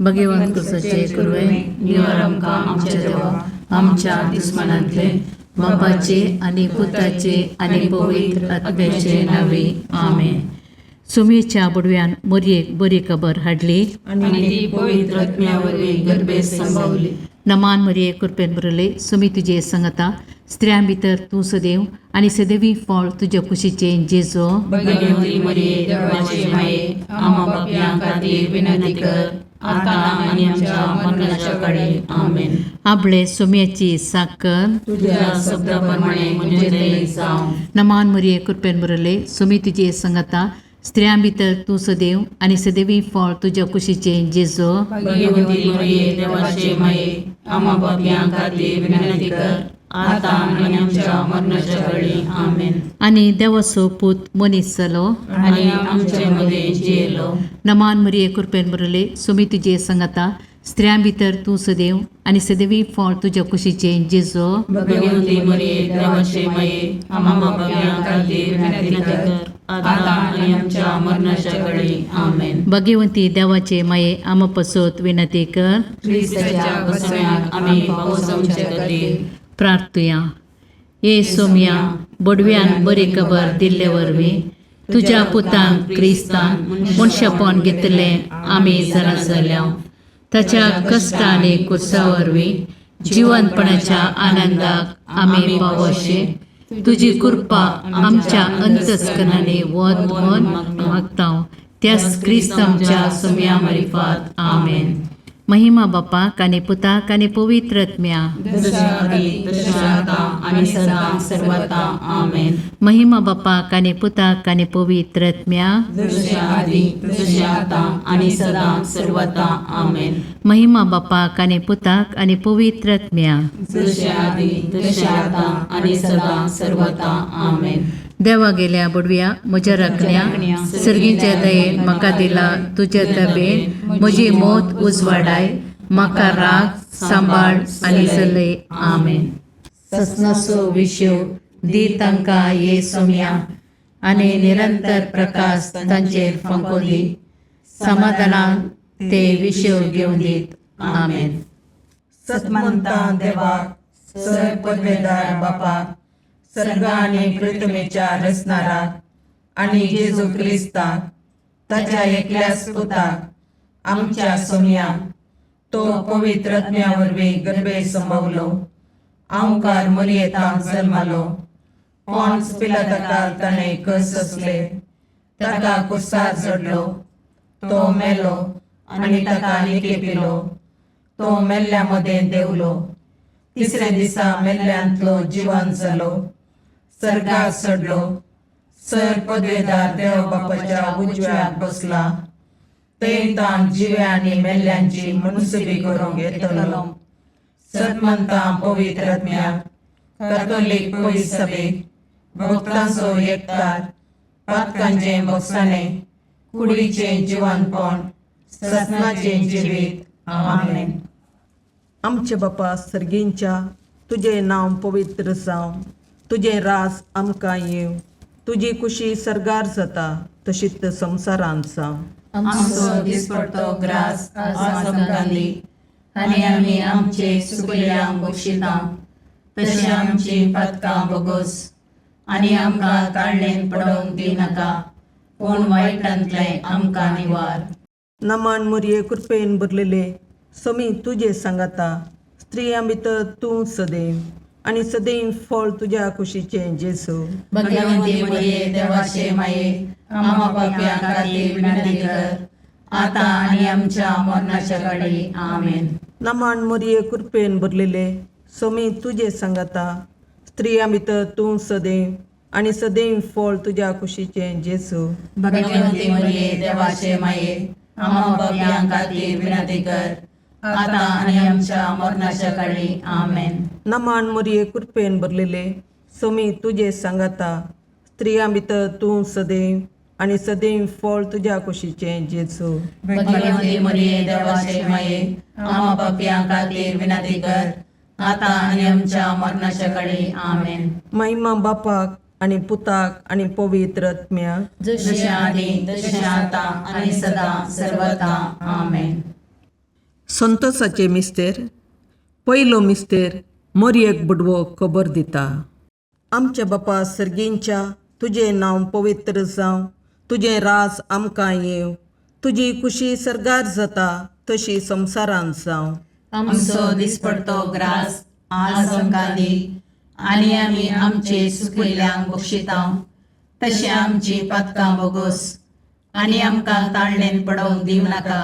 भगवंत सचे कुर्वे निवार आमकां आमच्या देवा आमच्या दुस्मनांतले बापाचे आनी पुताचे आनी पवित्र आत्म्याचे नावे आमेन. सुमेच्या बुडव्यान मोरयेक बरी खबर हाडली आनी ती पवित्र आत्म्यावरवीं गर्भे संभवली. नमान मरिये कृपेन बरले सुमी तुजे संगता स्त्रियां भितर तूं सदैव आनी सदैवी फळ तुज्या कुशीचे जेजो. भगवंती मरिये देवाचे माये आम्हा पापयां खातीर विनंती कर आता आनी आमच्या मरणाच्या काळी आमेन. आपले सुम्याची साकर तुझ्या शब्दाप्रमाणे म्हणजे दये जावं. नमान मरिये कृपेन बरले सुमी तुजे संगता स्त्रियां भितर तूं सदैव आनी सदैवी फळ तुज्या कुशीचे जेजो. भगवंती मरिये देवाचे माये आम्हा पापयां खातीर विनंती कर आता आनी आमच्या मरणाच्या काळी आमेन. आनी देवाचो पूत मनीस जालो आनी आमचे मध्ये जियेलो. नमान मरिये कृपेन बरले सुमी तुजे संगता स्त्रियां भितर तूं सदैव आनी सदैवी फळ तुज्या कुशीचे जेजो. भगवंती मरिये देवाचे माये आम्हा पापयां खातीर विनंती कर आता आनी आमच्या मरणाच्या काळी आमेन. भगवंती देवाचे माये आम पसोत विनंती कर. ख्रिस्ताच्या बसण्याक आमी पावसावचे खातीर प्रार्थुया. ये सोम्या बडव्यान बरी खबर दिल्ले वरवीं तुज्या पुतान क्रिस्तान मनशापण घेतलें आमी जाणा जाल्या. ताच्या कश्ट आनी कुर्सा वरवीं जिवंतपणाच्या आनंदाक आमी पावोशे तुजी कृपा आमच्या अंतस्करणाने वत म्हूण मागता. त्याच क्रिस्त आमच्या सोम्या मार्फत आमेन. महिमा बापाक आनी पुताक आनी पवित्र आत्म्या जशा आदी तशा आता आनी सदां सर्वदा आमेन. महिमा बापाक आनी पुताक आनी पवित्र आत्म्या जशा आदी तशा आता आनी सदां सर्वदा आमेन. महिमा बापाक आनी पुताक आनी पवित्र आत्म्या जशा आदी तशा आता आनी सदां सर्वदा आमेन. देवा गेल्या बुडव्या म्हज्या राखण्या सर्गीच्या दयेन म्हाका दिला तुज्या तबेन म्हजी मोत उजवाडाय म्हाका राख सांबाळ आनी चलय आमेन. ससनाचो विशो दी तांकां ये सोम्या आनी निरंतर प्रकाश तांचेर फंकोन दी. समाधानान ते विशो घेवन दीत आमेन. सतमंता देवाक सर पदवेदार बापाक सर्ग आनी पृथ्वीच्या रचणाराक आनी जेजू क्रिस्ताक ताच्या एकल्याच पुताक आमच्या सोम्याक तो पवित्र आत्म्या वरवीं गर्भे संभवलो. आमकार मरियेंत जल्मालो. पोंच पिलाताका ताणें कस असले. ताका कुर्सार चडलो. तो मेलो आनी ताका निकेपिलो. तो मेल्ल्या मदें देवलो. तिसरे दिसा मेल्ल्यांतलो जिवंत जालो. सर्गाक चडलो. सर पदवेदार देव बापाच्या उजव्याक बसला. थंय ताण जिव्या आनी मेल्ल्यांची मनसुबी करूंक येतलो. सतमंतां पवित्र आत्म्याक कातोलीक पयस सभेक भक्तांचो एकठार पातकांचें बगसाणें कुडीचें जिवंतपण सतनाचें जिवीत आमेन. आमचे बापा सर्गींच्या तुझे नांव पवित्र जावं. तुझे रास आमकां येव. तुजी कुशी सर्गार जाता तशीच संवसारांत जावं. आमचो दिसपडटो ग्रास आज आमकां दी आनी आमी आमचे सुकल्यांक बक्षिता तशें आमची पातकां बोगोस आनी आमकां काळणेन पडोवंक दिनाका पूण वायटांतलें आमकां निवार. नमान मरिये कृपेन भरलेले समी तुजे सांगाता स्त्रियां भितर तूं सदैव आनी सदैव फळ तुज्या कुशीचें जेजू. भगवंती मरिये देवाचे माये आम्हा पापयां खातीर विनंती कर आता आनी आमच्या मरणाच्या काळी आमेन. नमान मरिये कृपेन भरलेले समी तुजे सांगाता स्त्रियां भितर तूं सदैव आनी सदैव फळ तुज्या कुशीचें जेजू. भगवंती मरिये देवाचे माये आम्हा पापयां खातीर विनंती कर आता आनी आमच्या मरणाच्या काळी आमेन. नमान मरिये कृपेन भरलेले समी तुजे सांगाता स्त्रियां भितर तूं सदैव आनी सदैव फळ तुज्या कुशीचें जेजू. भगवंती मरिये देवाचे माये आम्हा पापयां खातीर विनंती कर आता आनी आमच्या मरणाच्या काळी आमेन. महिमा बापाक आनी पुताक आनी पवित्र आत्म्याक जशें आदी तशें आता आनी सदां सर्वदा आमेन. संतोसाचे मिस्तेर पयलो मिस्तेर मरयेक बुडवो खबर दिता. आमच्या बापा सर्गींच्या तुजें नांव पवित्र जावं, तुजें राज आमकां येवं, तुजी कुशी सरगार जाता तशी संवसारांत जावं. आमचो दिसपडतो ग्रास आज आमकां दी, आनी आमी आमचे सुकिल्ल्यांक बक्षितांव, तशें आमची पातकां बोगोस, आनी आमकां ताळणेन पडोवंक दिवं नाका,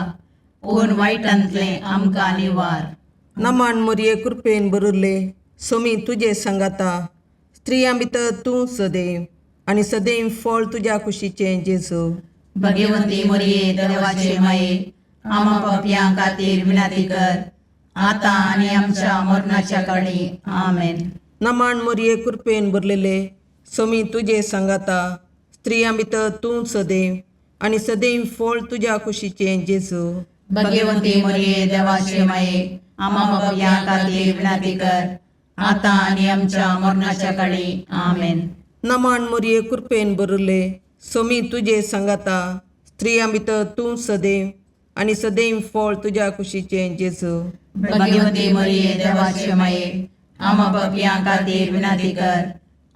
पूण वायटांतलें आमकां निवार. नमान मरये कृपेन बरिल्ले सोमी तुजे सांगाता, स्त्रियां भितर तूं सदैव, आनी सदैव फळ तुज्या कुशीचें जेजू. भगवंती मरिये देवाचे माये, आमा पापयां खातीर विनाती कर, आतां आनी आमच्या मरणाच्या काळी. आमेन. नमान मरये कृपेन बरलेले सोमी तुजे सांगाता, स्त्रियां भितर तूं सदैव, आनी सदैव फळ तुज्या कुशीचें जेजू. भगवंती मरिये देवाचे माये, आमा पापयां खातीर विनाती कर, आतां आनी आमच्या मरणाच्या काळी. आमेन. नमान मरये कृपेन बरले सोमी तुजे सांगाता, स्त्रियां भितर तूं सदैव, आनी सदैव फळ तुज्या कुशीचें जेजू. भगवंती मरिये देवाचे माये, आमा पापयां खातीर विनाती कर,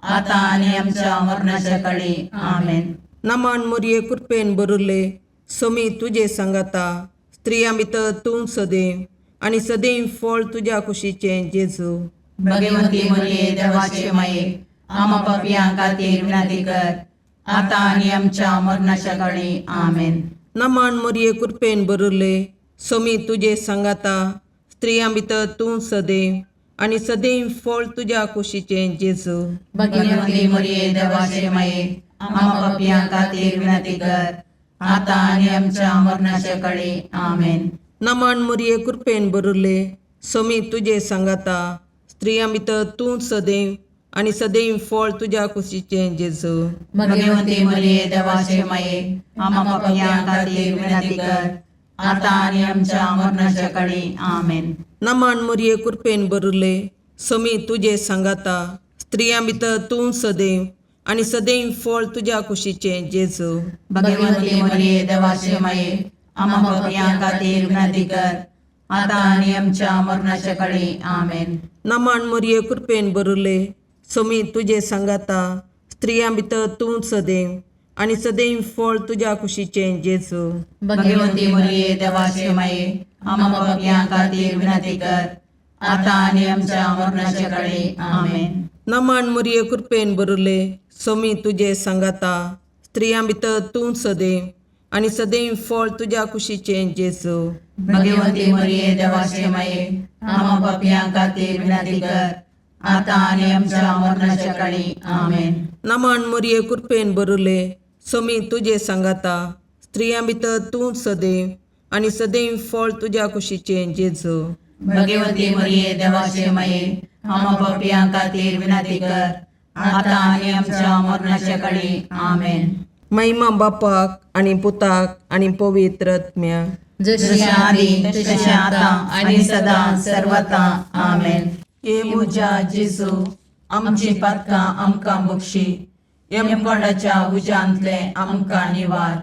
आतां आनी आमच्या मरणाच्या काळी. आमेन. नमान मरये कृपेन बरले सोमी तुजे सांगाता, स्त्रियां भितर तूं सदैव, आनी सदैव फळ तुज्या कुशीचें जेजू. भगवंती मरिये देवाचे माये, आमा पापयां खातीर विनाती कर, आतां आनी आमच्या मरणाच्या काळी. आमेन. नमान मरये कृपेन बरले सोमी तुजे सांगाता, स्त्रियां भितर तूं सदैव, आनी सदैव फळ तुज्या कुशीचें जेजू. भगवंती मरिये देवाचे माये, आमा पापयां खातीर विनाती कर, आतां आनी आमच्या मरणाच्या काळी. आमेन. नमान मरये कृपेन बरले सोमी तुजे सांगाता, स्त्रियां भितर तूं सदैव, आनी सदैव फळ तुज्या कुशीचें जेजू. भगवंती मरिये देवाचे माये, आमा पापयां खातीर विनाती कर, आतां आनी आमच्या मरणाच्या काळी. आमेन. नमान मरये कृपेन बरले सोमी तुजे सांगाता, स्त्रियां भितर तूं सदैव, आनी सदैव फळ तुज्या कुशीचें जेजू. भगवंती मरिये देवाचे माये, आमा पापयां खातीर विनाती कर, आतां आनी आमच्या मरणाच्या काळी. आमेन. नमान मरये कृपेन बरले सोमी तुजे सांगाता, स्त्रियां भितर तूं सदैव, आनी सदैव फळ तुज्या कुशीचें जेजू. भगवंती मरिये देवाचे माये, आमा पापयां खातीर विनाती कर, आतां आनी आमच्या मरणाच्या काळी. आमेन. नमान मरये कृपेन बरले सोमी तुजे सांगाता, स्त्रियां भितर तूं सदैव, आनी सदैव फळ तुज्या कुशीचें जेजू. भगवंती मरिये देवाचे माये, आमा पापयां खातीर विनाती कर, आतां आनी आमच्या मरणाच्या काळी. आमेन. नमान मरये कृपेन बरले सोमी तुजे सांगाता, स्त्रियां भितर तूं सदैव, आनी सदैव फळ तुज्या कुशीचें जेजू. भगवंती मरिये देवाचे माये, आमा पापयां खातीर विनाती कर, आतां आनी आमच्या मरणाच्या काळी. आमेन. महिमा बापाक आनी पुताक आनी पवित्र आत्म्याक, जशी आदी तशी आतां आनी सदां सर्वता. आमेन. हे म्हज्या जेजू, आमची पातकां आमकां बक्षी, यमकोंडाच्या उज्यांतले आमकां निवार.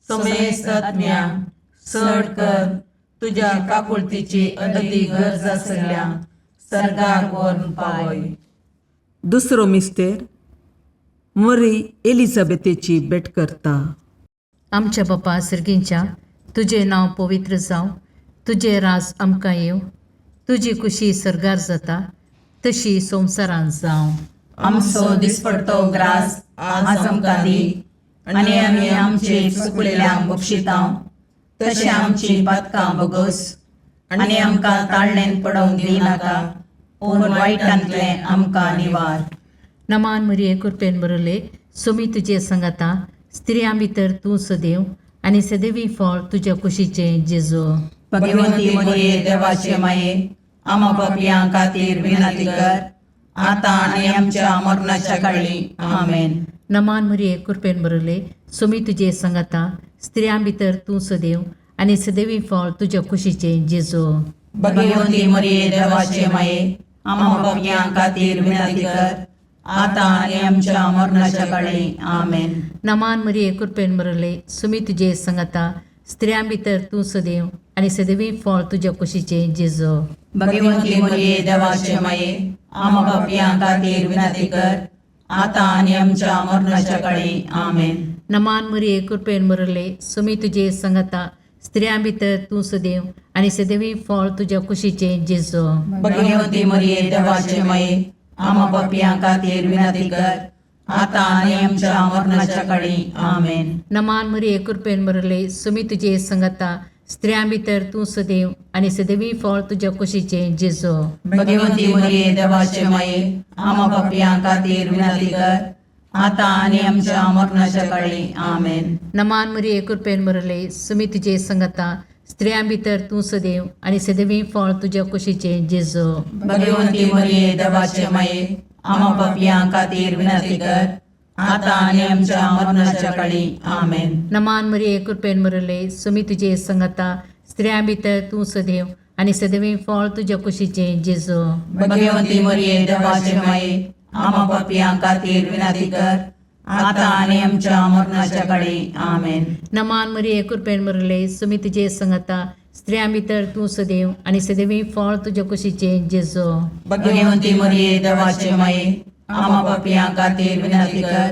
समेस्त आत्म्याक चड कर, तुज्या काकुळतीची अदी गरज आसल्यां सर्गाक व्हरून पावय. दुसरो मिस्तेर मरी एलिझाबेथेची भेट करता. आमच्या बापा सर्गींच्या तुजें नांव पवित्र जावं, तुजें राज आमकां येवं, तुजी कुशी सरगार जाता तशी संवसारांत जावं. आमचो दिसपडतो ग्रास आज आमकां दी, आनी आमी आमचे चुकलेल्यांक बक्षितांव, तशें आमची पातकां बोगोस, आनी आमकां ताळणेन पडोवंक दिवं नाका, पूण वायटांतलें आमकां निवार. नमान मरये कृपेन बरले सोमी तुजे सांगाता, स्त्रियां भितर तूं सदैव, आनी सदैवी फळ तुज्या कुशीचें जेजू. भगवंती मरिये देवाचे माये, आमा पापयां खातीर विनाती कर, आतां आनी आमच्या मरणाच्या काळी. आमेन. नमान मरये कृपेन बरले सोमी तुजे सांगाता, स्त्रियां भितर तूं सदैव, आनी सदैवी फळ तुज्या कुशीचें जेजू. भगवंती मरिये देवाचे माये, आमा पापयां खातीर विनाती कर, आतां आनी आमच्या मरणाच्या काळी. आमेन. नमान मरये कृपेन बरले सोमी तुजे सांगाता, स्त्रियां भितर तूं सदैव आनी सदैवी फळ तुज्या कुशीचें जेजू. भगवंती मरिये देवाचे माये आम पापियां खातीर विनंती कर आता आनी आमच्या मरणाच्या काळी आमेन. नमान मरिये कृपेन बरले सुमी तुजे संगता स्त्रियां भितर तूं सदैव आनी सदैवी फळ तुज्या कुशीचें जेजू. भगवंती मरिये देवाचे माये आम पापियां खातीर विनंती कर आता आनी आमच्या मरणाच्या काळी आमेन. नमान मरिये कृपेन बरले सुमी तुजे संगता स्त्रियां भितर तूं सदैव आनी सदैवी फळ तुज्या कुशीचें जेजू. भगवंती मरिये देवाचे माये आम पापियां खातीर विनंती कर आता आनी आमच्या मरणाच्या काळी आमेन. नमान मरिये कृपेन बरले सुमी तुजे संगता स्त्रियां भितर तूं सदैव आनी सदैवी फळ तुज्या कुशीचें जेजू. भगवंती मरिये देवाचे माये आम पापियां खातीर विनंती कर आता आनी आमच्या मरणाच्या काळी आमेन. नमान मरिये कृपेन बरले सुमी तुजे संगता स्त्रियां भितर तूं सदैव आनी सदैवी फळ तुज्या कुशीचें जेजू. भगवंती मरिये देवाचे माये आम पापियां खातीर विनंती कर आता आनी आमच्या मरणाच्या काळी आमेन. नमान मरिये कृपेन बरले सुमी तुजे संगता स्त्रियां भितर तूं सदैव आनी सदैवी फळ तुज्या कुशीचें जेजू. भगवंती मरिये देवाचे माये आम पापियां खातीर विनंती कर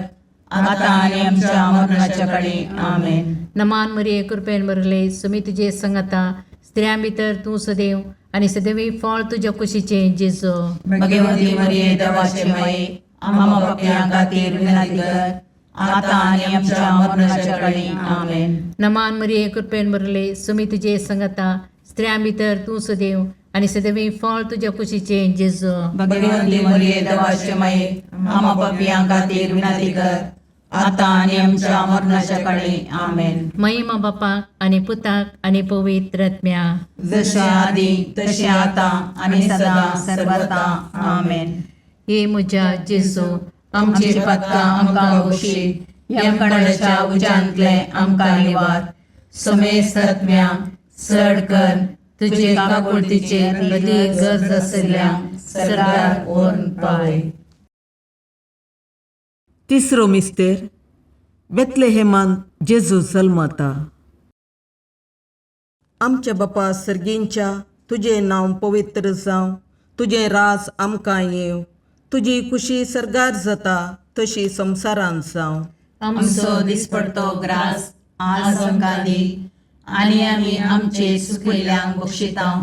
आता आनी आमच्या मरणाच्या काळी आमेन. नमान मरिये कृपेन बरले सुमी तुजे संगता स्त्रियां भितर तूं सदैव आनी सदैवी फळ तुज्या कुशीचें जेजू. भगवंती मरिये देवाचे माये आम पापियां खातीर विनंती कर आता आनी आमच्या मरणाच्या काळी आमेन. नमान मरिये कृपेन बरले सुमी तुजे संगता स्त्रियां भितर तूं सदैव आनी सदैवी फळ तुज्या कुशीचें जेजू. भगवंती मरिये देवाचे माये आम पापियां खातीर विनंती कर आता आनी आमच्या मरणाच्या काळी आमेन. महिमा बापाक आनी पुताक आनी पवित्र आत्म्या जशे आदी तशे आता आनी सदा सर्वदा आमेन. हे म्हज्या जेजू आमची पदकां आमकां बक्षी यमकणाच्या उज्यांतले आमकां निवार. समेस्त आत्म्या चड कर तुजे काकुळतीचेर अदीक गरज आशिल्ल्यांक सरकार व्हरून पावय. तिसरो मिस्तेर बेतलेहेमांत जेजू जल्मता. आमच्या बापा सर्गींच्या तुजें नांव पवित्र जावं, तुजें राज आमकां येव, तुजी कुशी सरगार जाता तशी संवसारांत जावं. आमचो दिसपडतो ग्रास आज आमकां दी आनी आमी आमचे सुकयल्यांक बक्षितांव.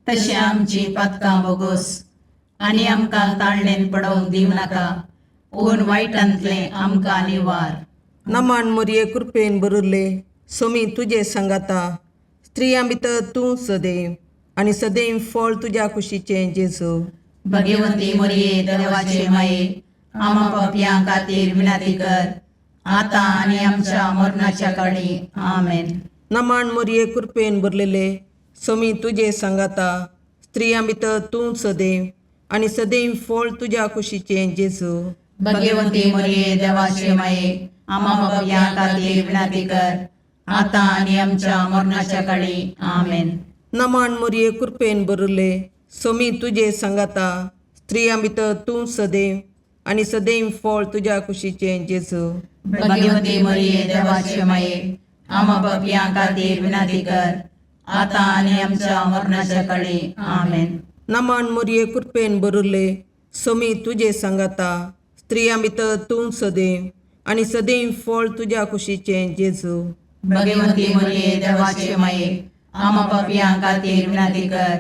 तशें आमची पदकां बोगोस आनी आमकां ताळणेन पडोवंक दिवं नाका पूण वायटांतले आमकां निवार. नमान मरिये कृपेन बरले सोमी तुजे सांगाता स्त्रियां भितर तूं सदैव आनी सदैव फळ तुज्या कुशीचें जेजू. भगवंती मरिये देवाचे माये आम पापियां खातीर विनंती कर आता आनी आमच्या मरणाच्या काळी आमेन. नमान मरिये कृपेन बरलेले सोमी तुजे सांगाता स्त्रियां भितर तूं सदैव आनी सदैव फळ तुज्या कुशीचें जेजू. भगवंती मरिये देवाचे माये आम पापियां खातीर विनंती कर आता आनी आमच्या मरणाच्या काळी आमेन. नमान मरिये कृपेन बरले सोमी तुजे सांगाता स्त्रियां भितर तूं सदैव आनी सदैव फळ तुज्या कुशीचें जेजू. भगवंती मरिये देवाचे माये आम पापियां खातीर विनंती कर आता आनी आमच्या मरणाच्या काळी आमेन. नमान मरिये कृपेन बरले सोमी तुजे सांगाता स्त्रियां भितर तूं सदैव आनी सदैव फळ तुज्या कुशीचें जेजू. भगवंती मरिये देवाचे माये आम पापियां खातीर विनंती कर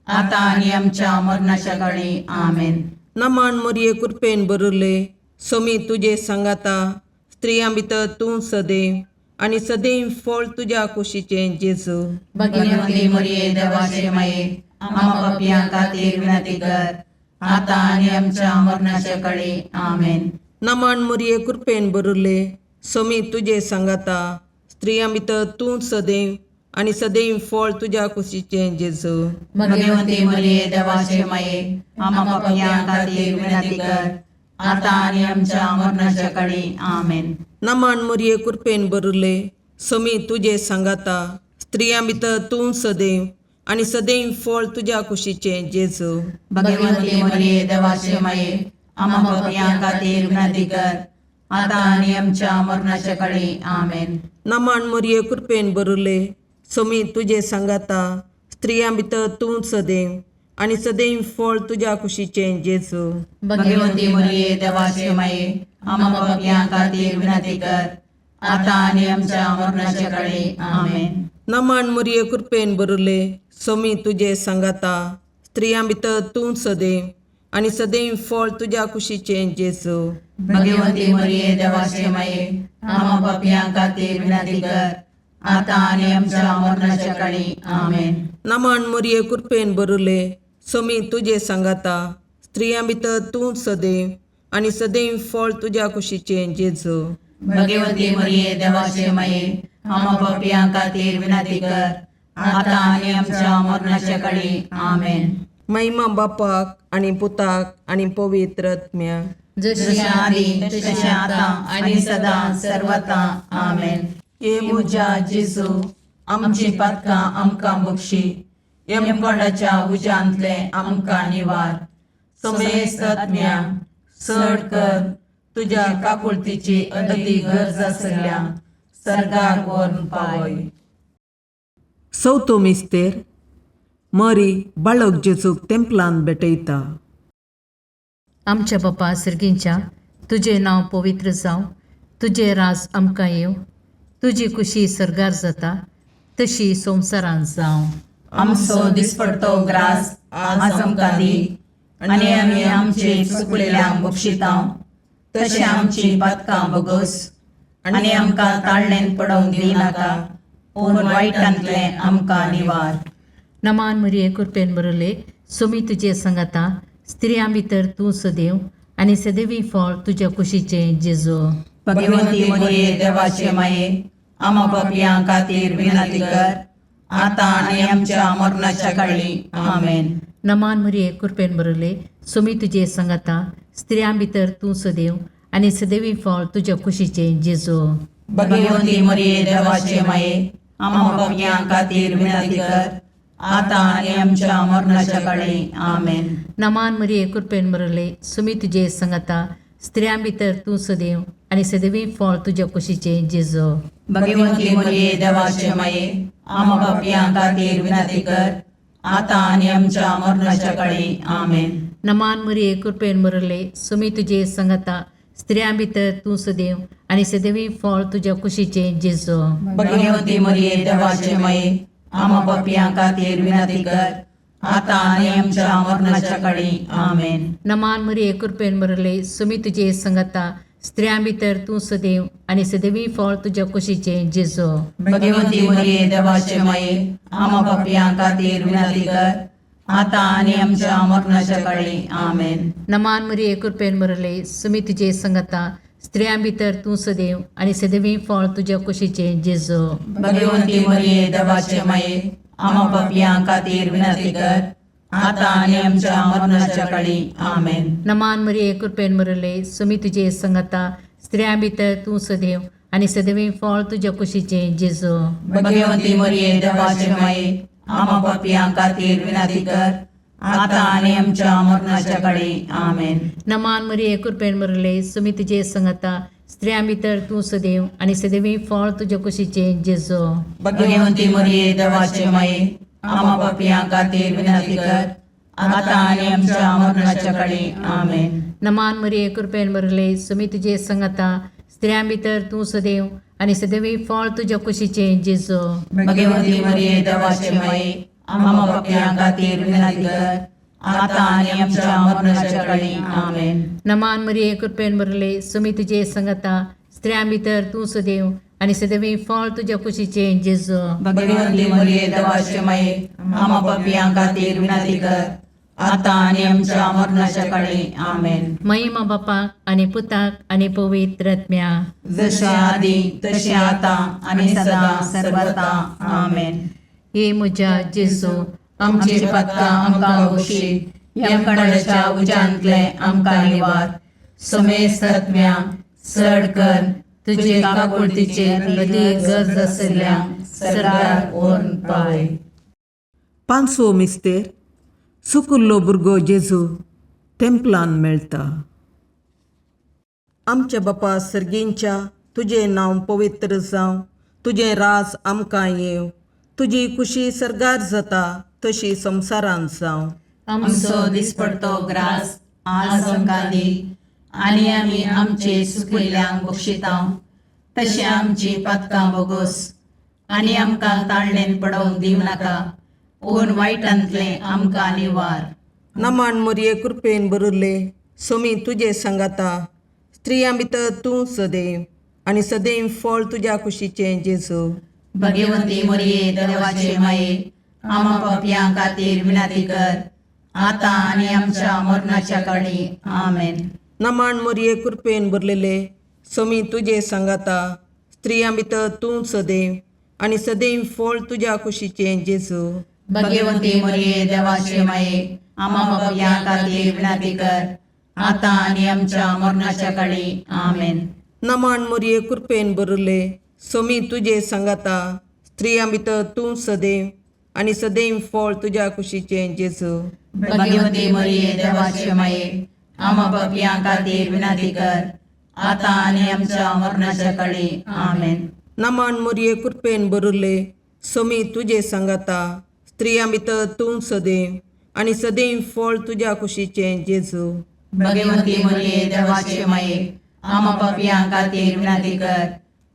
आता आनी आमच्या मरणाच्या काळी आमेन. नमान मरिये कृपेन बरले सोमी तुजे सांगाता स्त्रियां भितर तूं सदैव आनी सदैव फळ तुज्या कुशीचें जेजू. भगवंती मरिये देवाचे माये आम पापियां खातीर विनंती कर आता आनी आमच्या मरणाच्या काळी आमेन. नमान मरिये कृपेन बरले सोमी तुजे सांगाता स्त्रियां भितर तूं सदैव आनी सदैव फळ तुज्या कुशीचें जेजू. भगवंती मरिये देवाचे माये आम पापियां खातीर विनंती कर आता आनी आमच्या मरणाच्या काळी आमेन. नमान मरिये कृपेन बरले सोमी तुजे सांगाता स्त्रियां भितर तूं सदैव आनी सदैव फळ तुज्या कुशीचें जेजू. भगवंती मरिये देवाचे माये आम पापियां खातीर विनंती कर आता आणि आमच्या मरणाच्या काळी आमेन. नमान मोरये कृपेन बरुले सोमी तुझे सांगाता स्त्रियां भितर तूं सदैव आणि सदैव फळ तुझ्या कुशीचे जेजू. भगवंती मरिये देवाचे माये, आम्हा पापियां खातीर विनंती कर, आता आणि आमच्या मरणाच्या काळी आमेन. नमान मोरये कृपेन बरुले सोमी तुझे सांगाता स्त्रियां भितर तूं सदैव आणि सदैव फळ तुझ्या कुशीचे जेजू. भगवंती मरिये देवाचे माये, आम्हा पापियां खातीर विनंती कर, आता आणि आमच्या मरणाच्या काळी आमेन. नमान मोरये कृपेन बरुले सोमी तुझे सांगाता स्त्रियां भितर तूं सदैव आणि सदैव फळ तुझ्या कुशीचे जेजू. भगवंती मरिये देवाचे माये, आम्हा पापियां खातीर विनंती कर, आता आणि आमच्या मरणाच्या काळी आमेन. महिमा बापाक आणि पुताक आणि पवित्र आत्म्या. जशी आधी तशी आता आणि सदा सर्वता आमेन. ये मुजा जेजू आमची पातकां आमकां बक्षी, यमकोंडाच्या उज्यांतले आमकां निवार. समेस्त आत्म्या चड कर तुझ्या काकुळतीची अदी गरज आसल्या सर्गाक व्हरून पावय. चवथो मिस्तेर मरी बाळक जेजूक तेंपलान भेटयता. आमच्या बापा सर्गींच्या तुझे नांव पवित्र जावं, तुझे राज आमकां येव, तुजी कुशी सरगार जाता तशी संवसारांत जावं. आमचो दिसपडतो ग्रास आज आमकां दी, आनी आमी आमचे चुकलेल्यांक बक्षितांव, तशें आमची पातकां बोगोस आनी आमकां ताळणेन पडोवंक दिनाका, पूण वायटांतले आमकां निवार. नमान मरिये कृपेन बरले सोमी तुजे सांगाता स्त्रियां भितर तूं सदैव आणि सदैवी फळ तुझ्या कुशीचे जेजू. भगवंती मरिये देवाचे माये, आम्हा पापियां खातीर विनंती कर, आता आनी आमच्या मरणाच्या काळी आमेन. नमान मरिये कृपेन बरले सोमी तुजे सांगाता स्त्रियां भितर तूं सदैव आणि सदैवी फळ तुझ्या कुशीचे जेजू. भगवंती मरिये देवाचे माये, आम्हा पापियां खातीर विनंती कर, आता आनी आमच्या मरणाच्या काळी आमेन. नमान मरिये कृपेन बरले सोमी तुजे सांगाता स्त्रियां भितर तूं सदैव आणि सदैवी फळ तुझ्या कुशीचे जेजू. भगवंती मरिये देवाचे माये, आम्हा पापियां खातीर विनंती कर, आता आनी आमच्या मरणाच्या काळी आमेन. नमान मरिये कृपेन बरले सोमी तुजे सांगाता स्त्रियां भितर तूं सदैव आणि सदैवी फळ तुझ्या कुशीचे जेजू. भगवंती मरिये देवाचे माये, आम्हा पापियां खातीर विनंती कर, आता आनी आमच्या मरणाच्या काळी आमेन. नमान मरिये कृपेन बरले सोमी तुजे सांगाता स्त्रियां भितर तूं सदैव आणि सदैवी फळ तुझ्या कुशीचे जेजू. भगवंती मरिये देवाचे माये, आम्हा पापियां खातीर विनंती कर, आता आनी आमच्या मरणाच्या काळी आमेन. नमान मरिये कृपेन बरले सोमी तुजे सांगाता स्त्रियां भितर तूं सदैव आणि सदैवी फळ तुझ्या कुशीचे जेजू. भगवंती मरिये देवाचे माये, आम्हा पापियां खातीर विनंती कर, आता आनी आमच्या मरणाच्या काळी आमेन. नमान मरिये कृपेन बरले सोमी तुजे सांगाता स्त्रियां भितर तूं सदैव आणि सदैवी फळ तुझ्या कुशीचे जेजू. भगवंती मरिये देवाचे माये, आम्हा पापियां खातीर विनंती कर, आता आनी आमच्या मरणाच्या काळी आमेन. नमान मरिये कृपेन बरले सोमी तुजे सांगाता स्त्रियां भितर तूं सदैव आणि सदैवी फळ तुझ्या कुशीचे जेजू. भगवंती मरिये देवाचे माये, आम्हा पापियां खातीर विनंती कर, आता आनी आमच्या मरणाच्या काळी आमेन. नमान मरिये कृपेन बरले सोमी तुजे सांगाता स्त्रियां भितर तूं सदैव आणि सदैवी फळ तुझ्या कुशीचे जेजू. भगवंती मरिये देवाचे माये, आम्हा पापियां खातीर विनंती कर, आता आनी आमच्या मरणाच्या काळी आमेन. नमान मरिये कृपेन बरले सोमी तुजे सांगाता स्त्रियां भितर तूं सदैव आणि सदैवी फळ तुझ्या कुशीचे जेजू. भगवंती मरिये देवाचे माये, आम्हा पापियां खातीर विनंती कर, आता आनी आमच्या मरणाच्या काळी आमेन. महिमा बापाक आणि पुताक आणि पवित्र आत्म्या. जशे आधी तशे आता आणि सदा सर्वता आमेन. हे म्हज्या जेजू आमची पातकां आमकां बक्षी, यमकणाच्या उज्यांतले आमकां निवार. समेस्त आत्म्या चड कर तुजे काकुळतीचे अदी गरज आसल्यांक सरकार व्हरून पावय. पांचवो मिस्तेर सुकुल्लो भुरगो जेजू तेंपलान मेळटा. आमच्या बापा सर्गेंच्या तुझे नांव पवित्र जावं, तुझे राज आमकां येव, तुजी कुशी सरगार जाता तशी संवसारांत जावं. आमचो दिसपडतो ग्रास आज आमकां दी, आनी आमी आमचे सुकिल्ल्यांक बक्षितांव, तशें आमची पातकां बोगोस, आनी आमकां ताळणेन पडोवंक दिव नाका, पूण वायटांतलें आमकां निवार. नमान मोरये कृपेन बरुल्ले, सोमी तुजे सांगाता, स्त्रियां भितर तूं सदैव, आनी सदैव फळ तुज्या कुशीचें जेजू. भगवंती मोरये देवाचे माये, आमा पापयां खातीर विनंती कर, आतां आनी आमच्या मरणाच्या काळी. आमेन. नमान मोरये कृपेन भरलेले, सोमी तुजे सांगाता, स्त्रियां भितर तूं सदैव, आनी सदैव फळ तुज्या कुशीचें जेजू. भगवंती मोरये देवाचे माये, आमा पापयां खातीर विनंती कर, आतां आनी आमच्या मरणाच्या काळी. आमेन. नमान मोरये कृपेन भरले, सोमी तुजे सांगाता, स्त्रियां भितर तूं सदैव, आनी सदैव फळ तुज्या कुशीचें जेजू. भगवंती मोरये देवाचे माये, आमा पापयां खातीर विनंती कर, आतां आनी आमच्या मरणाच्या काळी. आमेन. नमान मोरये कृपेन भरले, सोमी तुजे सांगाता, स्त्रियां भितर तूं सदैव, आनी सदैव फळ तुज्या कुशीचें जेजू. भगवंती मोरये देवाचे माये, आमा पापयां खातीर विनंती कर,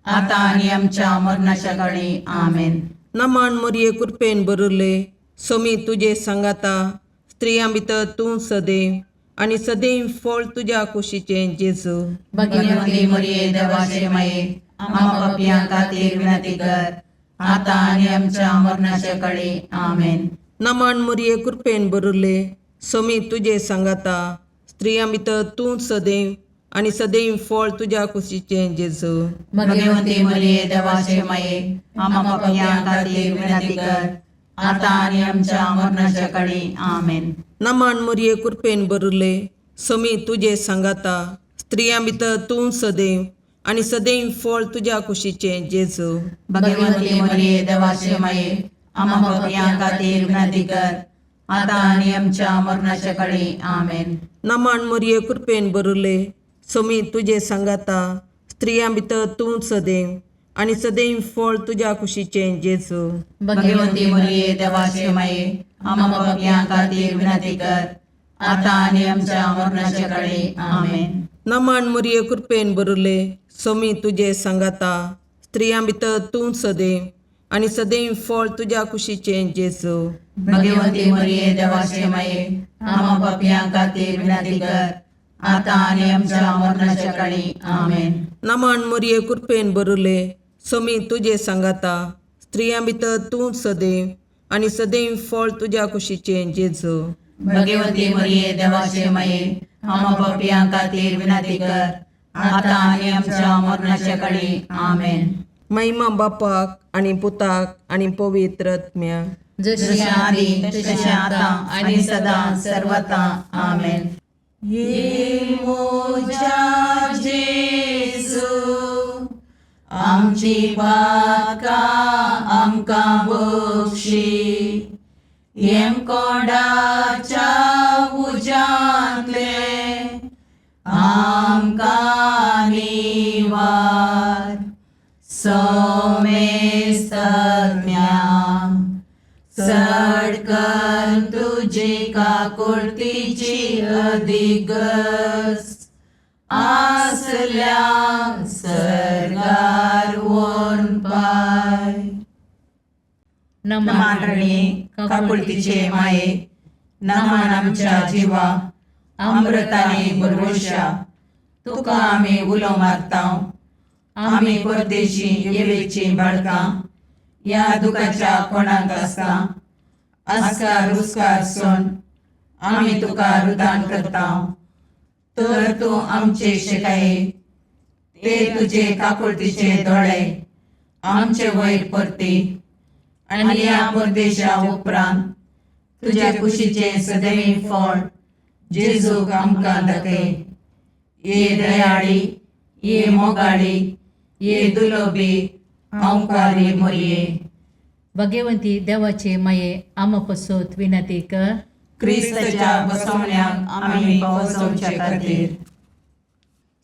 आतां आनी आमच्या मरणाच्या काळी. आमेन. नमान मोरये कृपेन भरले, सोमी तुजे सांगाता, स्त्रियां भितर तूं सदैव, आनी सदैव फळ तुज्या कुशीचें जेजू. भगवंती मोरये देवाचे माये, आमा पापयां खातीर विनंती कर, आतां आनी आमच्या मरणाच्या काळी. आमेन. नमान मोरये कृपेन भरले, सोमी तुजे सांगाता, स्त्रियां भितर तूं सदैव, आनी सदैव फळ तुज्या कुशीचें जेजू. भगवंती मोरये देवाचे माये, आमा पापयां खातीर विनंती कर, आतां आनी आमच्या मरणाच्या काळी. आमेन. नमान मोरये कृपेन भरले, सोमी तुजे सांगाता, स्त्रियां भितर तूं सदैव, आनी सदैव फळ तुज्या कुशीचें जेजू. भगवंती मोरये देवाचे माये, आमा पापयां खातीर विनंती कर, आतां आनी आमच्या मरणाच्या काळी. आमेन. नमान मोरये कृपेन भरले, सोमी तुजे सांगाता, स्त्रियां भितर तूं सदैव, आनी सदैव फळ तुज्या कुशीचें जेजू. भगवंती मोरये देवाचे माये, आमा पापयां खातीर विनंती कर, आतां आनी आमच्या मरणाच्या काळी. आमेन. नमान मोरये कृपेन भरले, सोमी तुजे सांगाता, स्त्रियां भितर तूं सदैव, आनी सदैव फळ तुज्या कुशीचें जेजू. भगवंती मोरये देवाचे माये, आमा पापयां खातीर विनंती कर, आतां आनी आमच्या मरणाच्या काळी. आमेन. नमान मोरये कृपेन भरले, सोमी तुजे सांगाता, स्त्रियां भितर तूं सदैव, आनी सदैव फळ तुज्या कुशीचें जेजू. भगवंती मोरये देवाचे माये, आमा पापयां खातीर विनंती कर, आतां आनी आमच्या मरणाच्या काळी. आमेन. महिमा बापाक आनी पुताक आनी पवित्र आत्म्याक, जशें आदी तशें आतां आनी सदां सर्वता. आमेन. ये मोजा जेजू, आमची पातकां आमकां बक्षी, येम कोणाच्या उज्यांतले आमकां निवार. सोमेस्त सडकन तुजी काकुळतीची अधिगस, आसल्या सरगार वोन पाय. नमान रणे काकुळतीचे माये, नमान आमच्या जिवा, अमृताने भरवशा, तुका आमी उलो मारतांव. आमी परदेशी येवेची बाळकां, या दुखाच्या कोणाक आसता, आस्कार उस्कार सोन आमी तुका रुदान करतांव. तर तूं आमचे शिकाये, ते तुजे काकुळतीचे दोळे आमचे वयर परती, आनी या परदेशा उपरांत तुज्या कुशीचे सदैव फळ जेजूक आमकां दाखय. ये दयाळी, ये मोगाळी, ये दुलोबी, अवकारी मोरये. भगवंती देवाचे माये, आमा पसोत विनंती कर. क्रिस्ताच्या बसवण्याक आमी पावसोवचे खातीर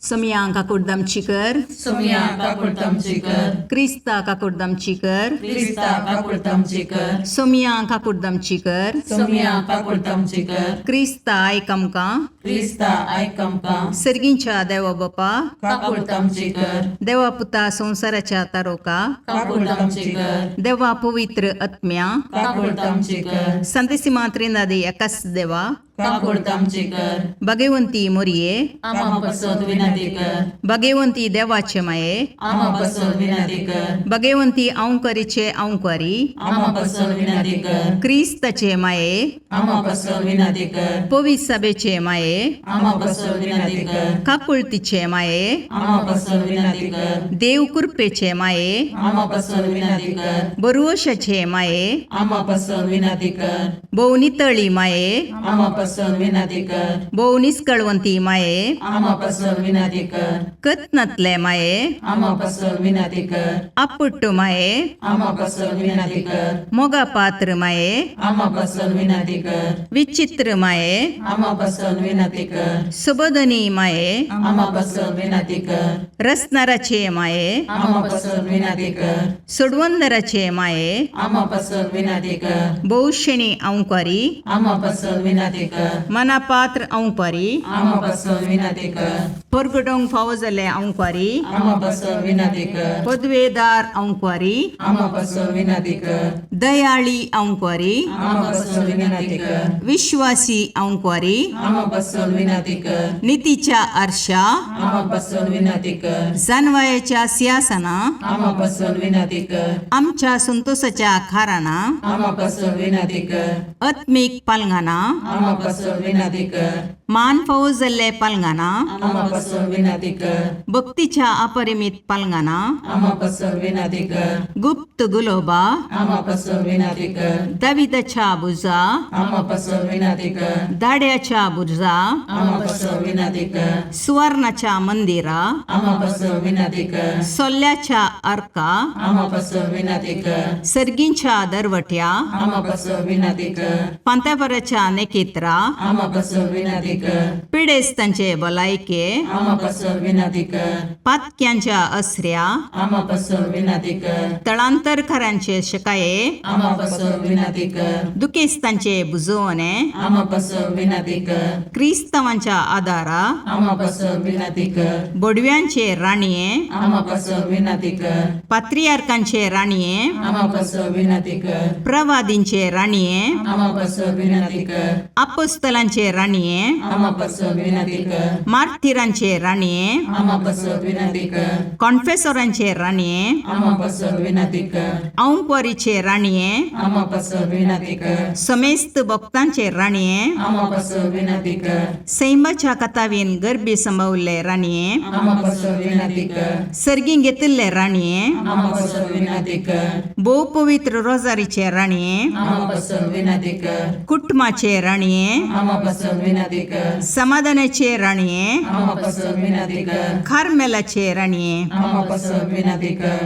सोमिया काकुर्दमचीकर, सोमिया काकुर्दमचीकर, क्रिस्ता काकुर्दमचीकर, क्रिस्ता काकुर्दमचीकर, सोमिया काकुर्दमचीकर, सोमिया काकुर्दमचीकर, क्रिस्ता आयकमका, क्रिस्ता आयकमका, सर्गींच्या देवा बापा, काकुर्दमचीकर, देवा पुता संसाराच्या तारोका, काकुर्दमचीकर, देवा पवित्र आत्म्या, काकुर्दमचीकर, संतसिमा त्रिनादी एकाच देवा, काकुर्दमचीकर, भगवंती मोरये, आमा पसोद विनंती कर, भगवंती देवाचे माये, आमा पसोद विनंती कर, भगवंती औंकरीचे औंकारी, आमा पसोद विनंती कर, क्रिस्ताचे माये, आमा पसोद विनंती कर, पवित्र सभेचे माये, आमा पसोद विनंती कर, काकुळतीचे माये, आमा पसोद विनंती कर, देव कृपेचे माये, आमा पसोद विनंती कर, बरुवशाचे माये, आमा पसोद विनंती कर, भोवनितळी माये, आमा पसोद विनंती कर, भोवनिस्कळवंती माये, आमा पसोद विनंती कर, कतनातले माये, आमा पसोद विनंती कर, अपुट्टू माये, आमा पसोद विनंती कर, मोगा पात्र माये, आमा पसोद विनंती कर, विचित्र माये, आमा पसोद विनंती कर, सुबोधनी माये, आमा पसोद विनंती कर, रसनाराचे माये, आमा पसोद विनंती कर, सुडवंदराचे माये, आमा पसोद विनंती कर, बहुशणी औंकारी, आमा पसोद विनंती कर, मनापात्र औंकारी, आमा पसोद विनंती कर, परगडोंग फावो जाल्ले औंकारी, आमा पसोद विनंती कर, पदवेदार औंकारी, आमा पसोद विनंती कर, दयाळी औंकारी, आमा पसोद विनंती कर, विश्वासी औंकारी, आमा पसोद विनंती कर, नीतीच्या आरशा, आमा पसोद विनंती कर, जानवायाच्या सिंहासना, आमा पसोद विनंती कर, आमच्या संतोषाच्या खाराना, आमा पसोद विनंती कर, आत्मिक पालंगाना, आमा पसोद विनंती कर, मान फावो जाल्ले पालंगाना, आमा पसोद विनंती कर, भक्तीच्या अपरिमित पालंगाना, आमा पसोद विनंती कर, गुप्त गुलोबा, आमा पसोद विनंती कर, दाविदाच्या बुजा, आमा पसोद विनंती कर, दाड्याच्या बुजा, आमा पसोद विनंती कर, सुवर्णाच्या मंदिरा, आमा पसोद विनंती कर, सोल्ल्याच्या अर्का, आमा पसोद विनंती कर, सर्गींच्या दरवट्या, आमा पसोद विनंती कर, पांत्यापराच्या नेकेत्रा, आमा पसोद विनंती कर, पिडेस्तांचे भलायके, आमा पसोद विनंती कर, पातक्यांच्या अस्र्या, आमा पसोद विनंती कर, तळांतरकारांचे शकाये, आमा पसोद विनंती कर, दुखेस्तांचे बुजवणे, आमा पसोद विनंती कर, क्रिस्तवांच्या आदारा, आमा पसोद विनंती कर, बोडव्यांचे राणीये, आमा पसोद विनंती कर, पात्रियार्कांचे राणीये, आमा पसोद विनंती कर, प्रवादींचे राणीये, आमा पसोद विनंती कर, अपोस्तलांचे राणीये, आमा पसोद विनंती कर, मार्थिरांचे राणीये, आमा पसोद विनंती कर, कॉन्फेसोरांचे राणीये, आमा पसोद विनंती कर, औंकवारीचे राणीये, आमा पसोद विनंती कर, समेस्त भक्तांचे राणीये, आमा पसोद विनंती कर, सैमाच्या कथावीन गर्भी संभवले राणीये, आमा पसोद विनंती कर, सर्गीं घेतिल्ले राणीये, आमा पसोद विनंती कर, भोव पवित्र रोजारीचे राणीये, आमा पसोद विनंती कर, कुटुंबाचे राणीये, आमा पसोद विनंती कर, समाधानाचे राणीये, आमा पसोद विनंती कर, खारमेलाचे राणीये, आमा पसोद विनंती कर,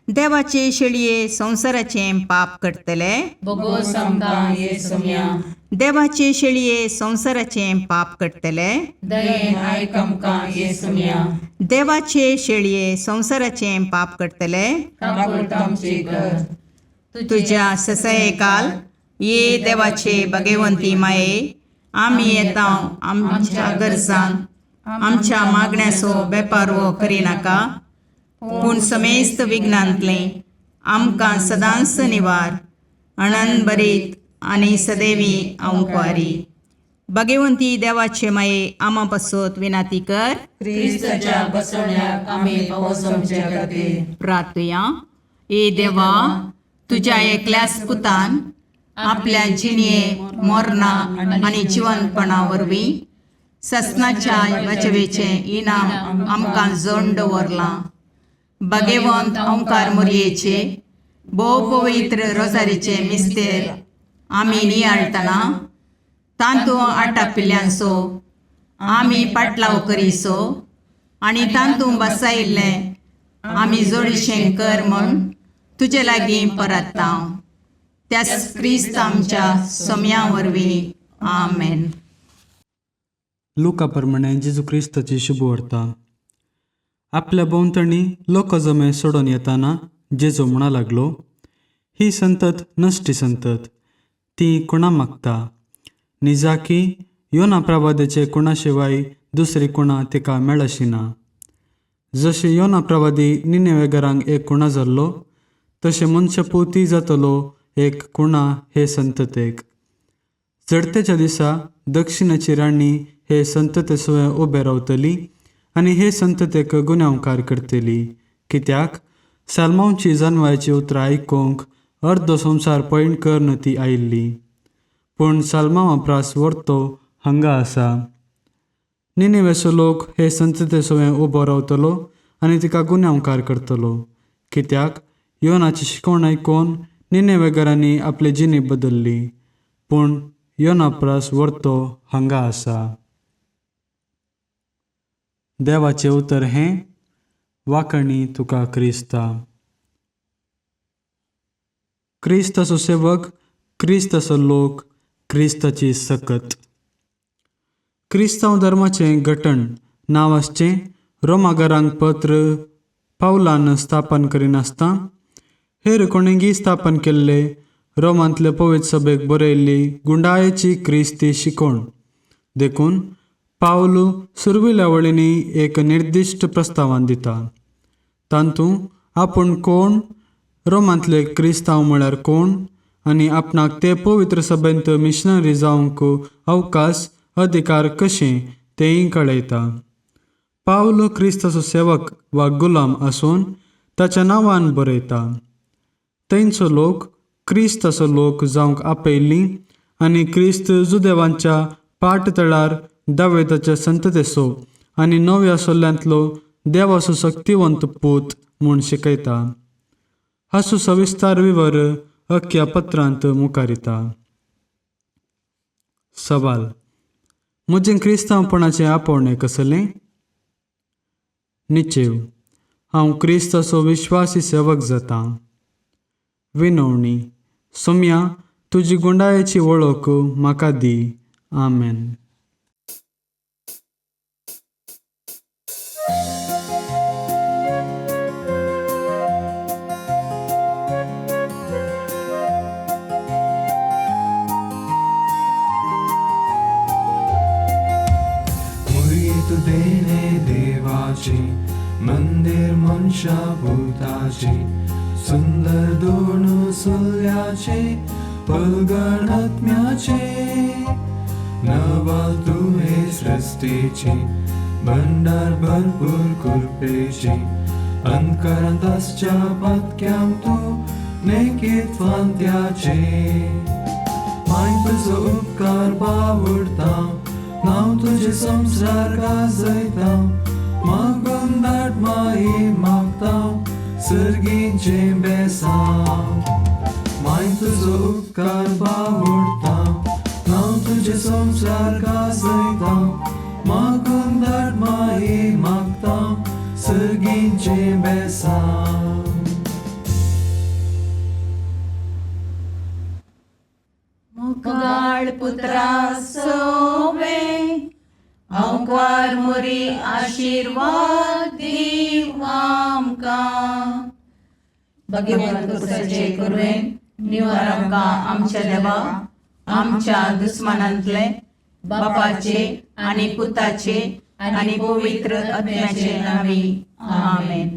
देवाचे शेळये संसाराचे पाप करतले, बोगोस आमकां येसुम्या, देवाचे शेळये संसाराचे पाप करतले, दयेन आयक आमकां येसुम्या, देवाचे शेळये संसाराचे पाप करतले, काकुळतामची कर, तुझ्या ससये काल ये देवाचे भगवंती माये, आम्ही येता आमच्या गरजांक आमच्या मागण्याचो बेपारवो करिनाका, पूण समेस्त विघ्नांतले आमकां सदांच निवार, आनंद बरीत आनी सदैवी औंकवारी. भगवंती देवाचे माये आमा पासत विनाती कर. क्रिस्ताच्या बसवण्याक आमी पावसोमचे खातीर प्रार्थया. ए देवा, तुझ्या एकल्याच पुतान आपल्या जिणये मोरणा आनी जिवंतपणा वरवीं ससनाच्या वाचवेचे इनाम आमकां जोडून दवरलां. भगवंत ओंकार मोरयेचे भोव पवित्र रोजारीचे मिस्तेर आमी नियाळतना तांतूं आटापिल्ल्यांचो आमी पाटलाव करिसो आनी तांतूं बसायिल्लें आमी जोडीशें कर म्हूण तुजे लागीं परतता. त्याच क्रिस्त आमच्या सोम्या वरवीं. आमेन. लुका प्रमाणे जेजू क्रिस्ताची शुभ वार्ता. आपल्या भोवतणी लोक जमे सोडून येताना जेजू म्हणा लागलो, ही संतत नश्टी संतत ती कुणा मागता, निजाकी योना प्रवादीचे कुणाशिवाय दुसरी कुणा तिका मेळशिना. जशे योना प्रवादी निनेवेगरांक एक कुणा जाल्लो, तशे मनशापुती जातलो एक कुणा हे संततेक. जडतेच्या दिसा दक्षिणाची राणी हे संतते सुवे उबे रावतली आनी हे संततेक गुन्यांवकार करतली, कित्याक सालमांची जानवायची उतरां आयकूंक अर्दो संवसार पयण करून ती आयिल्ली. पूण सालमा वापरास वर्तो हांगा आसा. निनेवेचो लोक हे संतते सुवे उबो रावतलो आनी तिका गुन्यांवकार करतलो, कित्याक योनाची शिकवण आयकून निनेवेगरांनी आपली जिणी बदलली. पूण योना प्रास वर्तो हांगा आसा. देवाचे उतर हें, वाकणी तुका क्रिस्ता. क्रिस्ताचो सेवक, क्रिस्ताचो लोक, क्रिस्ताची सकत. क्रिस्तांव धर्माचें घटण नांवाचें रोमागरांक पत्र पावलान स्थापन करिनासता हेर कोणींगी स्थापन केल्ले रोमांतले पवित्र सभेक बरयल्ली गुंडायेची क्रिस्ती शिकवण देखून पावलू सुरविल्या वळींनी एक निर्दिश्ट प्रस्तावान दिता. तांतूं आपूण कोण, रोमांतले क्रिस्तांव म्हळ्यार कोण आनी आपणाक ते पवित्र सभेंत मिशनरी जावंक अवकाश अधिकार कशें तेंय कळयता. पावलो क्रिस्ताचो सेवक वा गुलाम आसून ताच्या नांवान बरयता. तेंचो लोक क्रिस्ताचो लोक जावंक आपयल्ली आनी क्रिस्त जुदेवांच्या पाटतळार दावेदाच्या संततेचो आनी नव्या सोल्ल्यांतलो देवाचो शक्तिवंत पूत म्हूण शिकयता. हाचो सविस्तार विवर अख्ख्या पत्रांत मुखार येता. सवाल: म्हजें क्रिस्तांवपणाचें आपोवणें कसलें? निचेव: हांव क्रिस्ताचो विश्वासी सेवक जातां. विनवणी: सोम्या, तुजी गुंडायेची वळख म्हाका दी. आमेन. देणे देवाचे मंदिर मनशा भूताचे सुंदर दोन सोल्याचे पलगण आत्म्याचे नवा तुहे सृष्टीचे भंडार भरपूर कृपेचे अंतकारांतच्या पातक्यां तू नेकीत फांत्याचे माय तुजो उपकार बावडता नाव तुझे संसार गाजयता मागून दाट माये मागता सर्गीचे बेसांव माय तुजो उपकार बावडता नाव तुझे संसार गाजयता मागून दाट माये मागता सर्गीचे बेसांव. मुगाळ पुत्रा सोवे अवकार मोरी आशीर्वाद दीव आमकां. भगवंत तुझे करुवेन निवार आमकां आमच्या देवा आमच्या दुस्मनांतले बापाचे आनी पुताचे आनी पवित्र आत्म्याचे नांवी. आमेन.